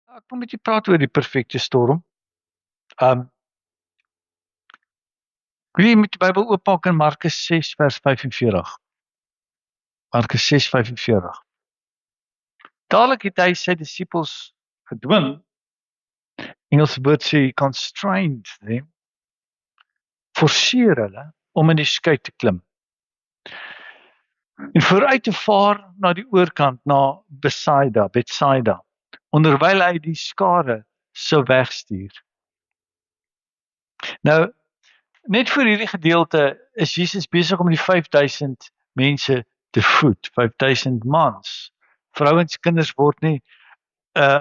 Ek wil met jou praat oor die perfekte storm. Um, Wil jy met die Bybel oopmaak in Markus 6 vers 45? Markus 6:45. Dadelik het hy sy disippels gedwing, Engelse woord sê constrained them, forceer hulle om in die skei te klim en vooruit te vaar na die oorkant, na Betsaida, onderwyl hy die skare sou wegstuur. Nou, net vir hierdie gedeelte is Jesus besig om die 5000 mense te voed, 5000 mans. Vrouens, kinders word nie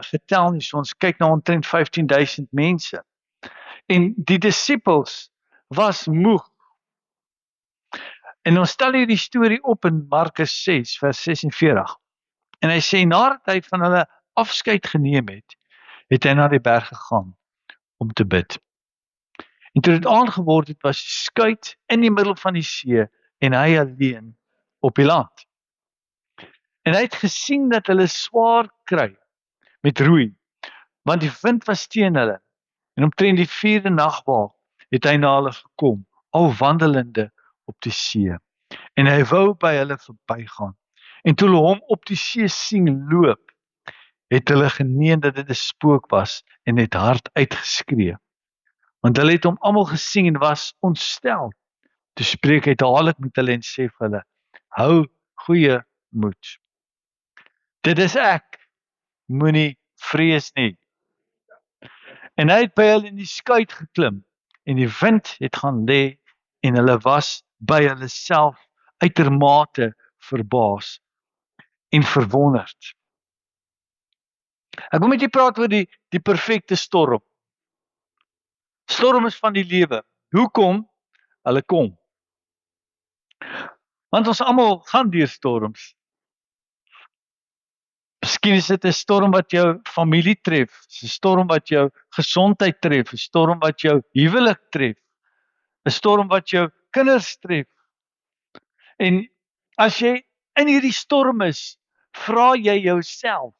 getel nie, so ons kyk na omtrent 15000 mense. En die disippels was moeg. En ons stel hierdie storie op in Markus 6 vers 46. En hy sê nadat hy van hulle afskeid geneem het, het hy na die berg gegaan om te bid. En toe dit aangeword het, was die skuit in die middel van die see en hy alleen op die land. En hy het gesien dat hulle swaar kry met roei, want die wind was teen hulle. En omtrent die 4de nagwaak het hy na hulle gekom, al wandelende op die see. En hy wou by hulle verbygaan. En toe hulle hom op die see sien loop, het hulle gemeen dat dit 'n spook was en het hard uitgeskree. Want hulle het hom almal gesien en was ontstel. Toe spreek hy dadelik met hulle en sê vir hulle: hou goeie moed. Dit is ek, moenie vrees nie. En hy het by hulle in die skuit geklim en die wind het gaan lê en hulle was by hulle self uitermate verbaas en verwonderd. Ek wil met julle praat oor die perfekte storm. Storm is van die lewe. Hoekom? Hulle kom. Want ons almal gaan deur storms. Miskien is dit 'n storm wat jou familie tref, 'n storm wat jou gesondheid tref, 'n storm wat jou huwelik tref, 'n storm wat jou kinders tref. En as jy in hierdie storm is, vra jy jouself,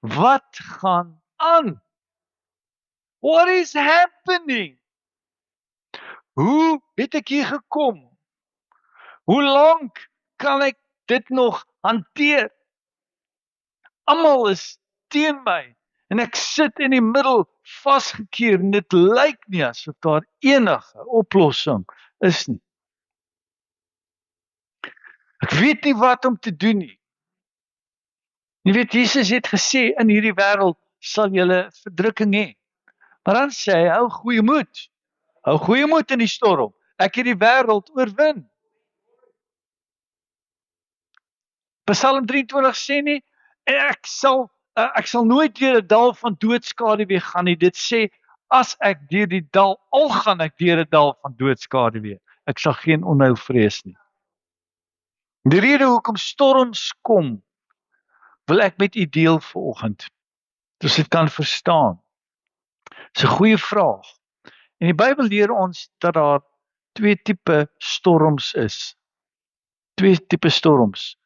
wat gaan aan? What is happening? Hoe het ek hier gekom? Hoe lank kan ek dit nog hanteer? Almal is teen my en ek sit in die middel vasgekeer en dit lyk nie asof daar enige oplossing is nie. Ek weet nie wat om te doen nie. Jy weet, Jesus het gesê, in hierdie wêreld sal julle verdrukking hê. Maar dan sê hy, hou goeie moed. Hou goeie moed in die storm. Ek het die wêreld oorwin. Psalm 23 sê nie, en ek sal nooit deur 'n dal van doodskaduwee gaan nie. Dit sê, as ek deur die dal, al gaan ek deur 'n dal van doodskaduwee, ek sal geen onheil vrees nie. Die rede hoekom storms kom, wil ek met u deel vanoggend, sodat jy dit kan verstaan. Dis 'n goeie vraag. En die Bybel leer ons dat daar 2 tipe storms is. 2 tipe storms.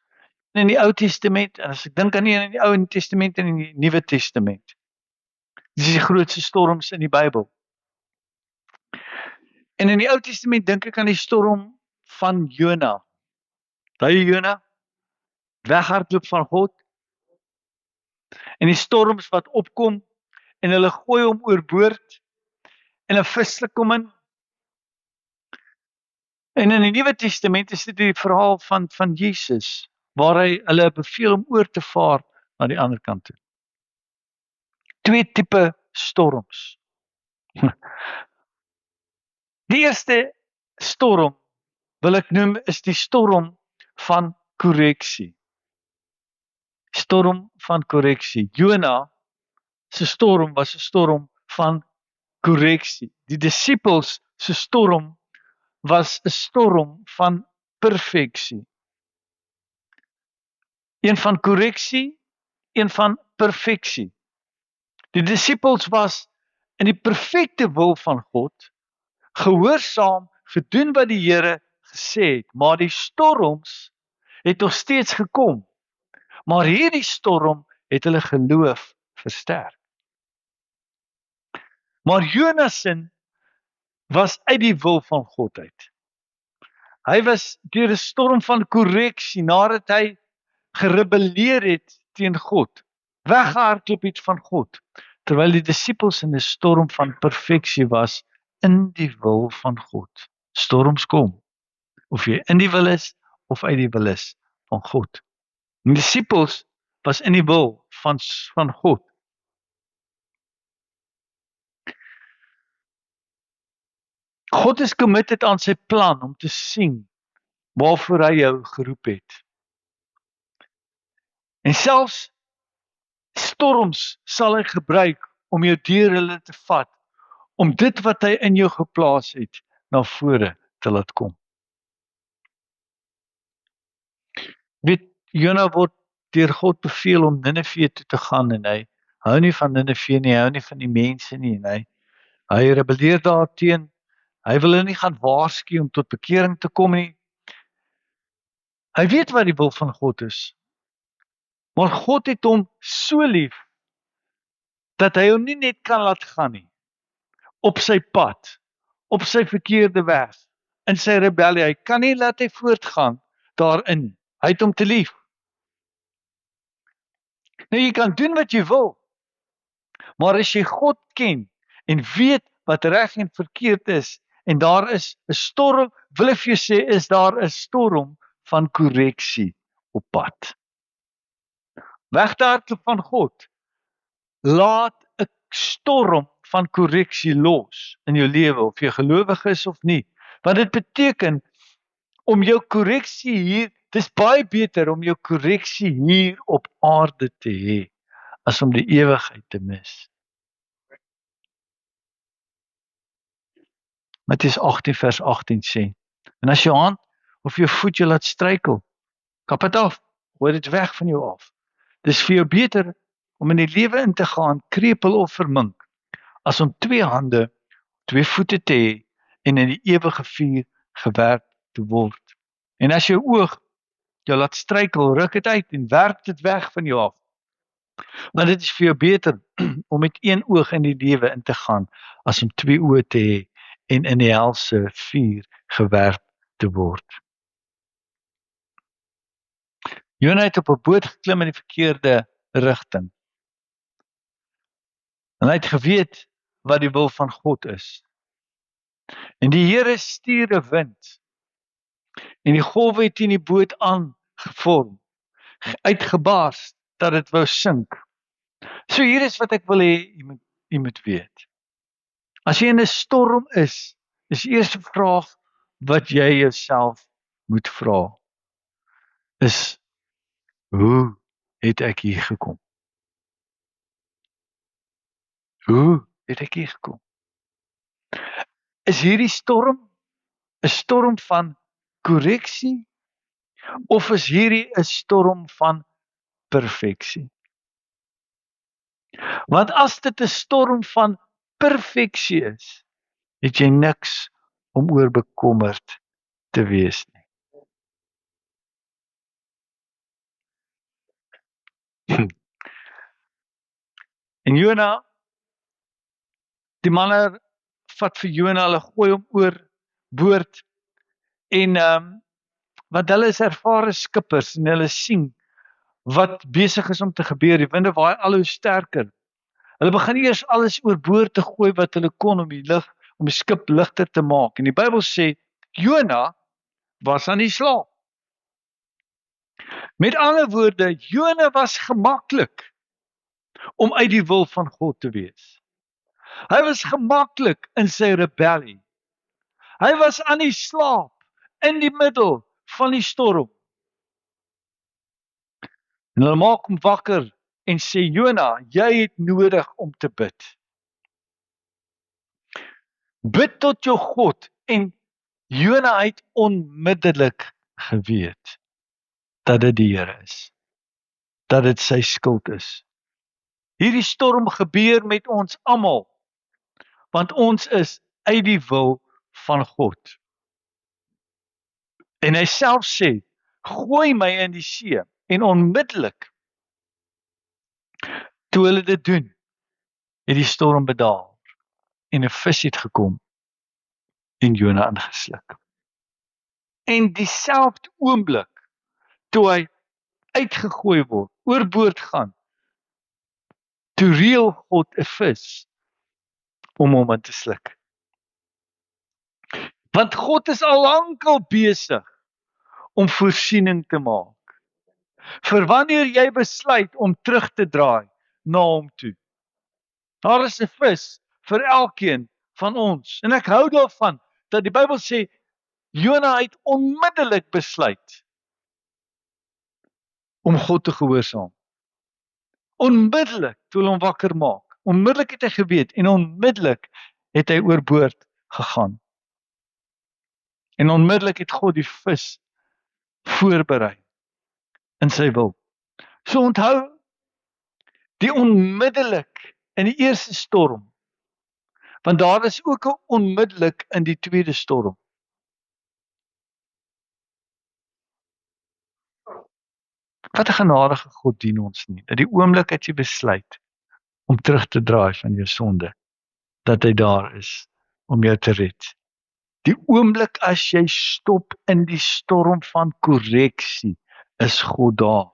In die Ou Testament, en as ek dink aan nie in die Ou Testament en in die Nuwe Testament. Dis die grootste storms in die Bybel. En in die Ou Testament dink ek aan die storm van Jona. Daai Jona weghardloop van God. En die storms wat opkom en hulle gooi hom oorboord en 'n vislik kom in. En in die Nuwe Testament is dit die verhaal van Jesus, waar hy hulle beveel om oor te vaar na die ander kant toe. 2 tipe storms. Die eerste storm wil ek noem is die storm van korreksie. Storm van korreksie. Jona se storm was 'n storm van korreksie. Die disippels se storm was 'n storm van perfeksie. Een van korreksie, een van perfeksie. Die disippels was in die perfekte wil van God, gehoorsaam, gedoen wat die Here gesê het, maar die storms het nog steeds gekom. Maar hierdie storm het hulle geloof versterk. Maar Jonas sin was uit die wil van God uit. Hy was deur 'n storm van korreksie nadat hy gerebelleer het teen God, weggehardloop het van God, terwyl die disippels in 'n storm van perfeksie was in die wil van God. Storms kom, of jy in die wil is of uit die wil is van God. Die disippels was in die wil van God. God is committed aan sy plan om te sien waarvoor hy jou geroep het. En selfs storms sal hy gebruik om jou deur hulle te vat, om dit wat hy in jou geplaas het, na vore te laat kom. Weet, Jona word deur God beveel om Ninive toe te gaan en hy hou nie van Ninive nie, hy hou nie van die mense nie en hy rebelleer daarteen. Hy wil hulle nie gaan waarsku om tot bekering te kom nie. Hy weet wat die wil van God is. Maar God het hom so lief dat hy hom nie net kan laat gaan nie. Op sy pad, op sy verkeerde weg, in sy rebellie. Hy kan nie laat hy voortgaan daarin. Hy het hom te lief. Nou jy kan doen wat jy wil. Maar as jy God ken en weet wat reg en verkeerd is en daar is 'n storm, wil ek vir jou sê is daar 'n storm van korreksie op pad. Wegdagte van God. Laat 'n storm van korreksie los in jou lewe of jy gelowig is of nie. Want dit beteken om jou korreksie hier, dis baie beter om jou korreksie hier op aarde te hê as om die ewigheid te mis. Matteus 18 vers 18 sê: En as jou hand of jou voet jou laat struikel, kap dit af, gooi dit weg van jou af. Dis vir jou beter om in die lewe in te gaan krepeel of vermink, as om 2 hande, 2 voete te hê en in die ewige vuur gewerp te word. En as jou oog jou laat struikel, ruk dit uit en werp dit weg van jou af. Want dit is vir jou beter om met 1 oog in die lewe in te gaan, as om 2 oë te hê en in die helse vuur gewerp te word. Jona het op 'n boot geklim in die verkeerde rigting. En hy het geweet wat die wil van God is. En die Here stuur 'n wind. En die golwe het teen die boot aangevorm, uitgebars dat dit wou sink. So hier is wat ek wil hê jy moet weet. As jy in 'n storm is die eerste vraag wat jy jouself moet vra is: hoe het ek hier gekom? Hoe het ek hier gekom? Is hierdie storm 'n storm van korreksie of is hierdie 'n storm van perfeksie? Want as dit 'n storm van perfeksie is, het jy niks om oor bekommerd te wees nie. En Jona, die manne vat vir Jona, hulle gooi hom oor boord en want hulle is ervare skippers en hulle sien wat besig is om te gebeur. Die winde waai al hoe sterker. Hulle begin eers alles oorboord te gooi wat hulle kon om die skip ligter te maak. En die Bybel sê Jona was aan die slaap. Met ander woorde, Jona was gemaklik om uit die wil van God te wees. Hy was gemaklik in sy rebellie. Hy was aan die slaap in die middel van die storm. En hulle maak hom wakker en sê Jona, jy het nodig om te bid. Bid tot jou God. En Jona het onmiddellik geweet dat dit die Here is. Dat dit sy skuld is. Hierdie storm gebeur met ons almal, want ons is uit die wil van God. En hy self sê, gooi my in die see, en onmiddellik, toe hulle dit doen, het die storm bedaar. en 'n vis het gekom en Jona ingesluk. En dieselfde oomblik, toe hy uitgegooi word, oorboord gaan, toe reël God 'n vis om hom in te sluk. Want God is al lankal besig om voorsiening te maak. Vir wanneer jy besluit om terug te draai na hom toe. Daar is 'n vis vir elkeen van ons. En ek hou daarvan dat die Bybel sê Jona het onmiddellik besluit om God te gehoorsaam. Onmiddellik toe hulle hom wakker maak. Onmiddellik het hy geweet en onmiddellik het hy oorboord gegaan. En onmiddellik het God die vis voorberei in sy wil. So onthou die onmiddellik in die eerste storm. Want daar is ook 'n onmiddellik in die tweede storm. Wat 'n genadige God dien ons nie. Dat die oomblik dat jy besluit om terug te draai van jou sonde, dat hy daar is om jou te red. Die oomblik as jy stop in die storm van korreksie, is God daar.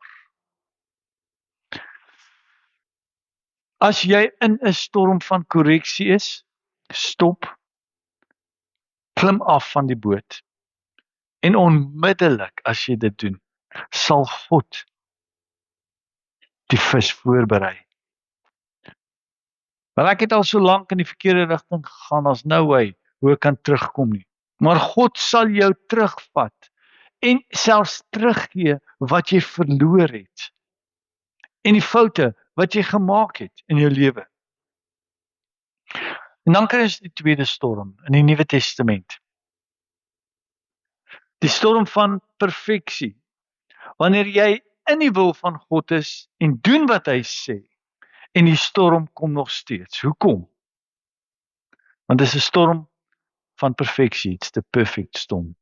As jy in 'n storm van korreksie is, stop, klim af van die boot. En onmiddellik as jy dit doen, sal God die vis voorberei. Want ek het al so lank in die verkeerde rigting gegaan, as no way hoe ek kan terugkom nie. Maar God sal jou terugvat en selfs teruggee wat jy verloor het. En die foute wat jy gemaak het in jou lewe. En dan kry ons die tweede storm in die Nuwe Testament. Die storm van perfeksie. Wanneer jy in die wil van God is en doen wat hy sê, en die storm kom nog steeds. Hoekom? Want dit is 'n storm van perfeksie. It's the perfect storm.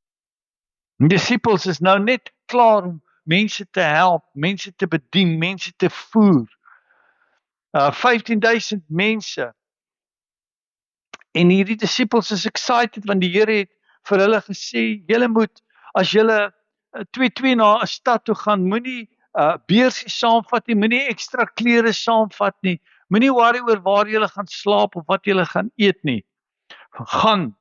Die disippels is nou net klaar om mense te help, mense te bedien, mense te voer. 15,000 mense. En hierdie disippels is excited want die Here het vir hulle gesê, julle moet, as julle 2-2 na 'n stad toe gaan, moenie beursie saamvat nie, moenie ekstra klere saamvat nie, moenie worry oor waar julle gaan slaap of wat julle gaan eet nie. Gaan.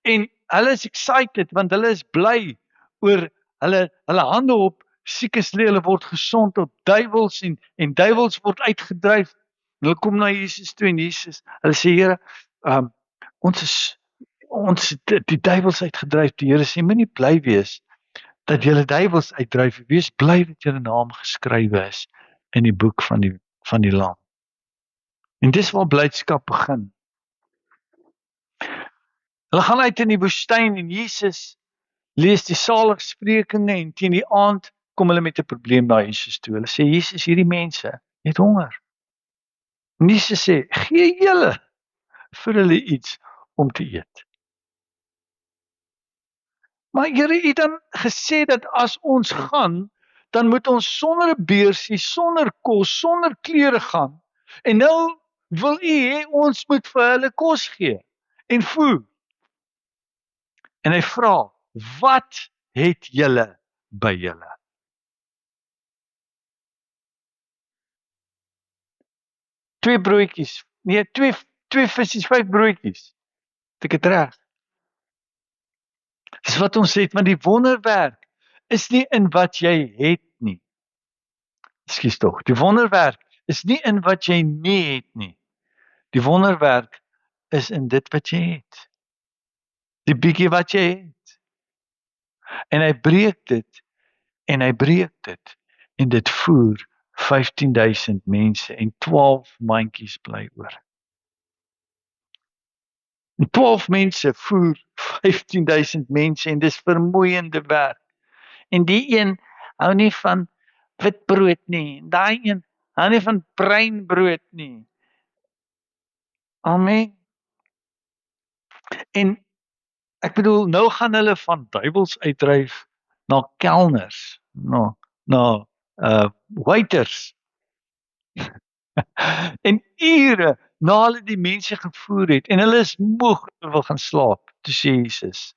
En hulle is excited want hulle is bly oor hulle hande op siekes lê, hulle word gesond op duiwels en duiwels word uitgedryf. Hulle kom na Jesus toe en Jesus, hulle sê Here, ons die duiwels uitgedryf. Die Here sê moenie bly wees dat julle duiwels uitdryf. Wees bly dat julle naam geskrywe is in die boek van die Lam. En dis waar blydskap begin. Hulle gaan uit in die woestyn en Jesus lees die saligsprekinge en teen die aand kom hulle met 'n probleem na Jesus toe. Hulle sê Jesus, hierdie mense het honger. En Jesus sê, gee julle vir hulle iets om te eet. Maar Here het dan gesê dat as ons gaan, dan moet ons sonder 'n beursie, sonder kos, sonder klere gaan. En nou wil U hê ons moet vir hulle kos gee en voer. En hy vra, wat het julle by julle? Twee broodjies, nee, twee visies, 5 broodjies. Het ek dit reg? Dis wat ons sê, want die wonderwerk is nie in wat jy het nie. Ekskuus tog. Die wonderwerk is nie in wat jy nie het nie. Die wonderwerk is in dit wat jy het. Die bietjie wat jy het. En hy breek dit en hy breek dit en dit voer 15,000 mense en 12 mandjies bly oor. En 12 mense voer 15,000 mense en dis vermoeiende werk. En die een hou nie van witbrood nie. Daai een hou nie van breinbrood nie. Amen. En ek bedoel, nou gaan hulle van duiwels uitdryf na kelners, na waiters. En ure na hulle die mense gevoer het, en hulle is moeg en wil gaan slaap, toe sê Jesus,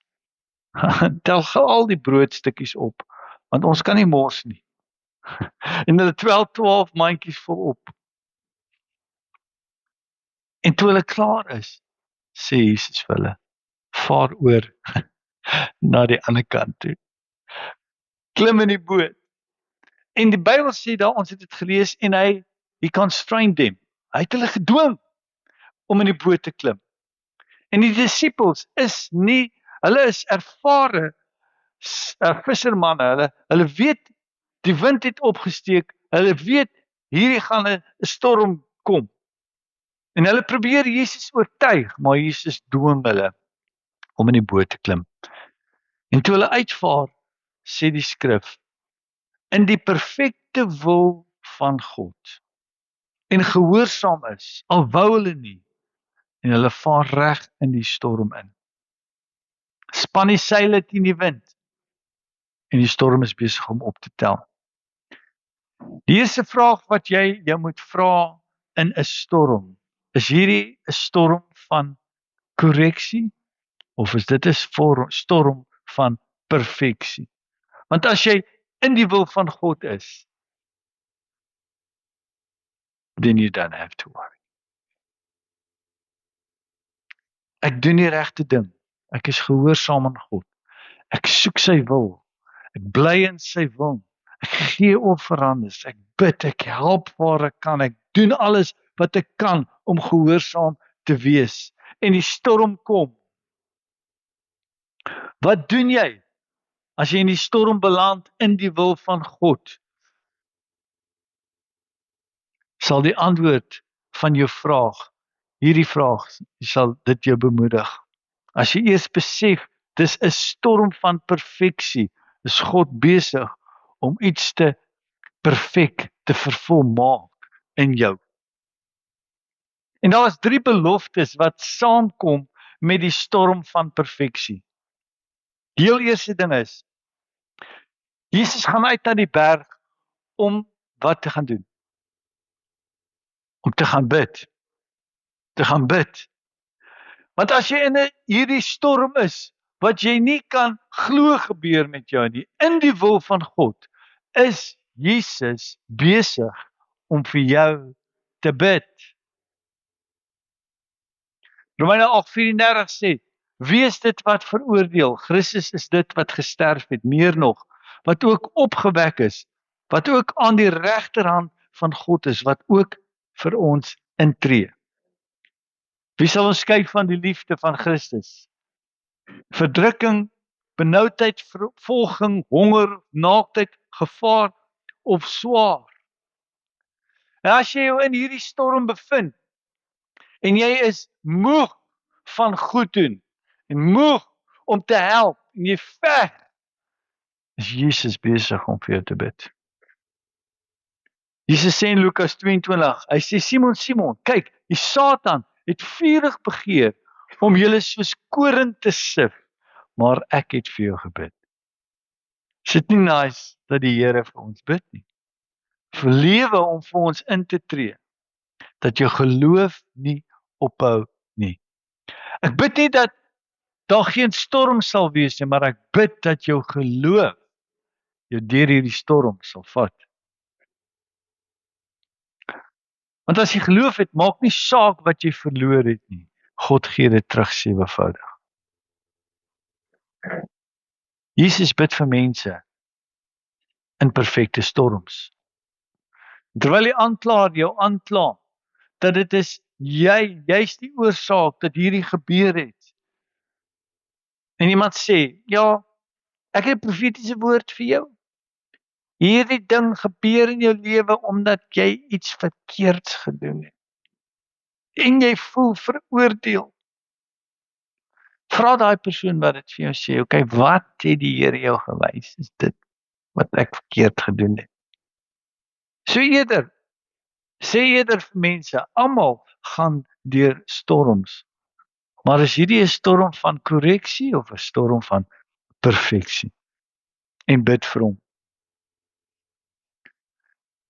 tel gou al die broodstukkies op, want ons kan nie mors nie. En hulle 12 mandjies vol op. En toe hulle klaar is, sê Jesus vir hulle, vaar oor na die ander kant toe. Klim in die boot. En die Bybel sê daar, ons het dit gelees, en he constrained them. Hy het hulle gedwing om in die boot te klim. En die disippels is nie, hulle is ervare vissermanne, hulle weet, die wind het opgesteek, hulle weet, hierdie gaan 'n storm kom. En hulle probeer Jesus oortuig, maar Jesus dwing hulle om in die boot te klim. En toe hulle uitvaar, sê die skrif, in die perfekte wil van God, en gehoorsaam is, al wou hulle nie, en hulle vaar reg in die storm in. Span die seile teen die wind, en die storm is besig om op te tel. Die eerste vraag wat jy jou moet vra in 'n storm, is hierdie 'n storm van korreksie, of is dit 'n storm van perfeksie? Want as jy in die wil van God is, then you don't have to worry. Ek doen die regte ding. Ek is gehoorsaam aan God. Ek soek sy wil. Ek bly in sy wil. Ek gee offerandes. Ek bid, ek help waar ek kan. Ek doen alles wat ek kan om gehoorsaam te wees. En die storm kom. Wat doen jy as jy in die storm beland in die wil van God? Sal die antwoord van jou vraag, hierdie vraag, sal dit jou bemoedig. As jy eers besef, dis 'n storm van perfeksie, is God besig om iets te perfek, te vervolmaak in jou. En daar is 3 beloftes wat saamkom met die storm van perfeksie. Die heel eerste ding is, Jesus gaan uit na die berg om wat te gaan doen? Om te gaan bid. Te gaan bid. Want as jy in hierdie storm is, wat jy nie kan glo gebeur met jou nie, in die wil van God, is Jesus besig om vir jou te bid. Romeine 8:34 sê, wie is dit wat veroordeel? Christus is dit wat gesterf het, meer nog, wat ook opgewek is, wat ook aan die regterhand van God is, wat ook vir ons intree. Wie sal ons skei van die liefde van Christus? Verdrukking, benoudheid, vervolging, honger, naaktheid, gevaar of swaar. En as jy jou in hierdie storm bevind, en jy is moeg van goed doen, en moeg om te help, en jy veg, is Jesus besig om vir jou te bid. Jesus sê in Lukas 22, hy sê, Simon, Simon, kyk, die Satan het vurig begeer om julle soos koring te sif, maar ek het vir jou gebid. Is dit nie nice dat die Here vir ons bid nie? Vir lewe om vir ons in te tree, dat jou geloof nie ophou nie. Ek bid nie dat daar geen storm sal wees nie, maar ek bid dat jou geloof jou deur hierdie storm sal vat. Want as jy geloof het, maak nie saak wat jy verloor het nie. God gee dit terug 7voudig. Jesus bid vir mense in perfekte storms. Terwyl die aanklaer jou aankla, dat dit is jy's die oorsaak dat hierdie gebeur het. En iemand sê, ja, ek het 'n profetiese woord vir jou. Hierdie ding gebeur in jou lewe omdat jy iets verkeerds gedoen het. En jy voel veroordeel. Vra daai persoon wat dit vir jou sê, okay, wat het die Here jou gewys? Is dit wat ek verkeerd gedoen het? Sê eerder vir mense, almal gaan deur storms. Maar is hierdie 'n storm van korreksie of 'n storm van perfeksie? En bid vir hom.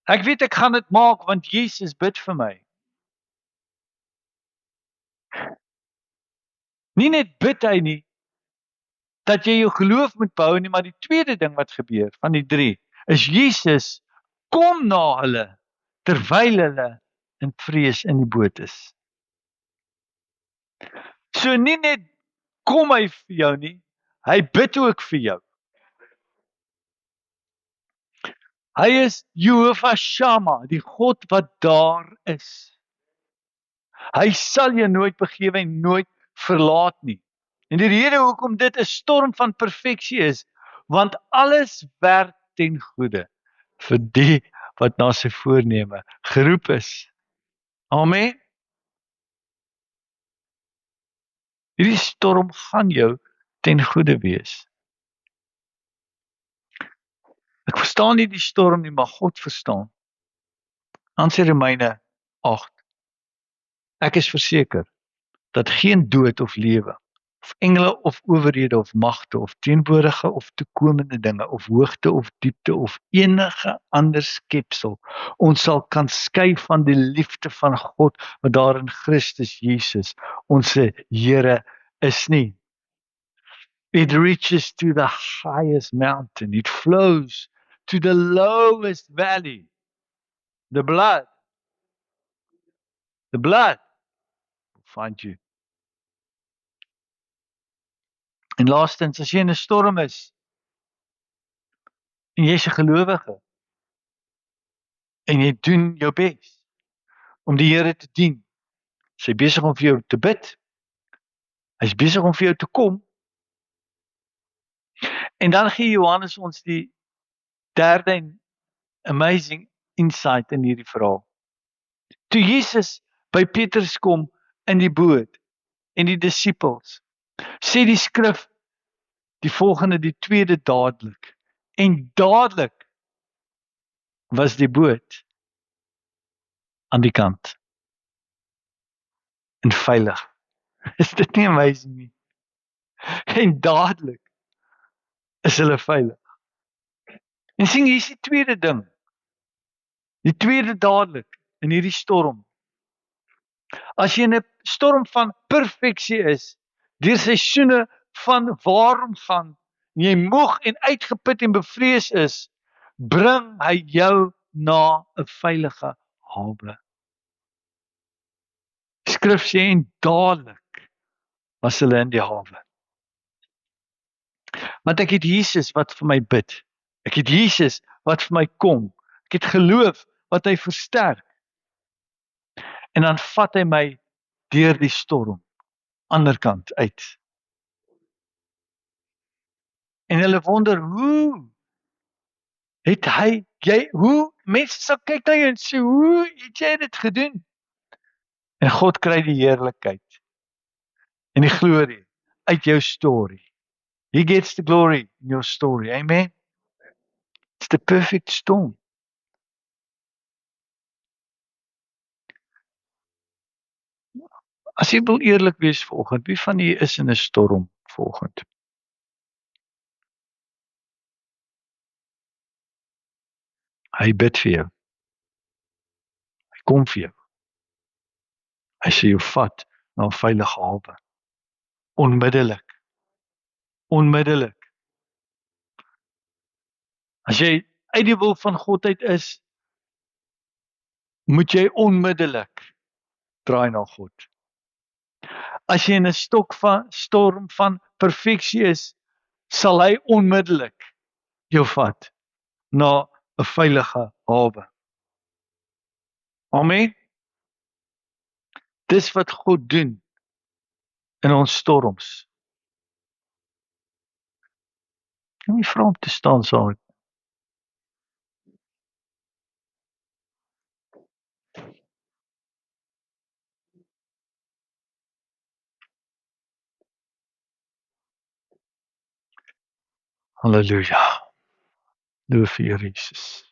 Ek weet ek gaan dit maak want Jesus bid vir my. Nie net bid hy nie, dat jy jou geloof moet behou nie, maar die tweede ding wat gebeur, van die 3, is Jesus kom na hulle, terwyl hulle in vrees in die boot is. So nie net kom hy vir jou nie, hy bid ook vir jou. Hy is Jehovah Shammah, die God wat daar is. Hy sal jou nooit begewe en nooit verlaat nie. En die rede hoekom dit 'n storm van perfeksie is, want alles werk ten goeie vir die wat na sy voorneme geroep is. Amen. Hierdie storm gaan jou ten goeie wees. Ek verstaan nie die storm nie, maar God verstaan. Dan sê Romeine 8: Ek is verseker dat geen dood of lewe, of engele of owerhede of magte of teenwoordige of toekomende dinge of hoogte of diepte of enige ander skepsel ons sal kan skei van die liefde van God wat daar in Christus Jesus ons Here is nie. It reaches to the highest mountain. It flows to the lowest valley. The blood will find you. En laastens, as jy in 'n storm is en jy's 'n gelowige en jy doen jou bes om die Here te dien. Hy's besig om vir jou te bid. Hy's besig om vir jou te kom. En dan gee Johannes ons die derde en amazing insight in hierdie verhaal. Toe Jesus by Petrus kom in die boot en die disippels, sê die skrif die volgende, die tweede dadelik. En dadelik was die boot aan die kant en veilig. Is dit nie amazing nie? En dadelik is hulle veilig. En sien, hier is die tweede ding. Die tweede dadelik in hierdie storm. As jy in 'n storm van perfeksie is, deur seisoene van waarom gaan, en jy moeg en uitgeput en bevrees is, bring hy jou na 'n veilige hawe. Skrif sê en dadelik was hulle in die hawe. Want ek het Jesus wat vir my bid. Ek het Jesus wat vir my kom. Ek het geloof wat hy versterk. En dan vat hy my deur die storm, ander kant uit. En hulle wonder, hoe het hoe, mense sal kyk na jou en sê, hoe het jy dit gedoen? En God kry die heerlikheid en die glorie uit jou story. He gets the glory in your story. Amen. It's the perfect storm. As jy wil eerlik wees vanoggend, wie van julle is in 'n storm vanoggend? Hy bid vir jou. Hy kom vir jou. Hy sê jou vat na 'n veilige hawe. Onmiddellik. Onmiddellik. As jy uit die wil van God uit is, moet jy onmiddellik draai na God. As jy in 'n storm van perfeksie is, sal hy onmiddellik jou vat na 'n veilige hawe. Amen. Dis wat God doen in ons storms. Kan jy vra om te staan saam met my? Halleluja. Loof vir Jesus.